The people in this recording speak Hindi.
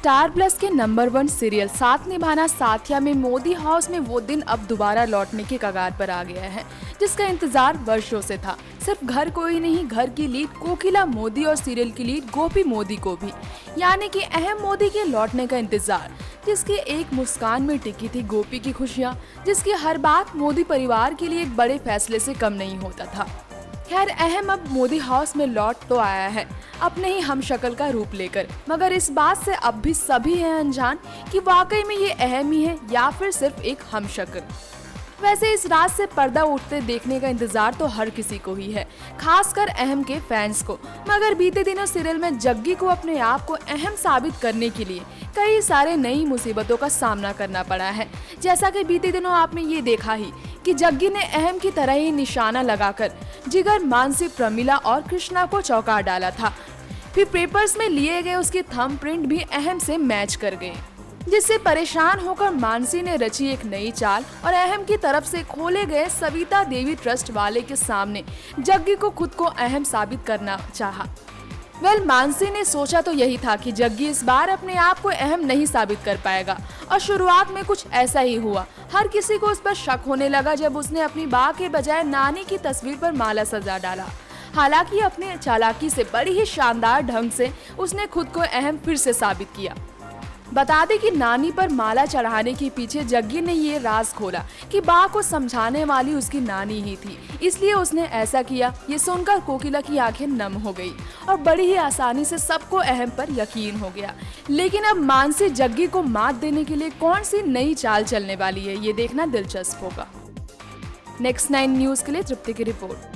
स्टार प्लस के नंबर 1 सीरियल साथ निभाना साथिया में मोदी हाउस में वो दिन अब दोबारा लौटने के कगार पर आ गया है, जिसका इंतजार वर्षों से था। सिर्फ घर को ही नहीं, घर की लीड कोकिला मोदी और सीरियल की लीड गोपी मोदी को भी, यानी कि अहम मोदी के लौटने का इंतजार, जिसकी एक मुस्कान में टिकी थी गोपी की खुशियां, जिसकी हर बात मोदी परिवार के लिए एक बड़े फैसले से कम नहीं होता था। खैर, अहम अब मोदी हाउस में लौट तो आया है, अपने ही हमशक्ल का रूप लेकर, मगर इस बात से अब भी सभी हैं अनजान कि वाकई में ये अहम ही है या फिर सिर्फ एक हमशक्ल। वैसे इस रात से पर्दा उठते देखने का इंतजार तो हर किसी को ही है, खासकर अहम के फैंस को। मगर बीते दिनों सीरियल में जग्गी को अपने आप को अहम साबित करने के लिए कई सारे नई मुसीबतों का सामना करना पड़ा है। जैसा कि बीते दिनों आपने ये देखा ही कि जग्गी ने अहम की तरह ही निशाना लगाकर जिगर, मानसी, प्रमिला और कृष्णा को चौंका डाला था। फिर पेपर्स में लिए गए उसके थंब प्रिंट भी अहम से मैच कर गए, जिससे परेशान होकर मानसी ने रची एक नई चाल और अहम की तरफ से खोले गए सविता देवी ट्रस्ट वाले के सामने जग्गी को खुद को अहम साबित करना चाहा। मानसी ने सोचा तो यही था कि जग्गी इस बार अपने आप को अहम नहीं साबित कर पाएगा, और शुरुआत में कुछ ऐसा ही हुआ। हर किसी को उस पर शक होने लगा जब उसने अपनी मां के बजाय नानी की तस्वीर पर माला सजा डाला। हालांकि अपने चालाकी से बड़ी ही शानदार ढंग से उसने खुद को अहम फिर से साबित किया। बता दें कि नानी पर माला चढ़ाने के पीछे जग्गी ने ये राज खोला कि बा को समझाने वाली उसकी नानी ही थी, इसलिए उसने ऐसा किया। ये सुनकर कोकिला की आंखें नम हो गई और बड़ी ही आसानी से सबको अहम पर यकीन हो गया। लेकिन अब मानसी जग्गी को मात देने के लिए कौन सी नई चाल चलने वाली है, ये देखना दिलचस्प होगा। नेक्स्ट 9 न्यूज के लिए तृप्ति की रिपोर्ट।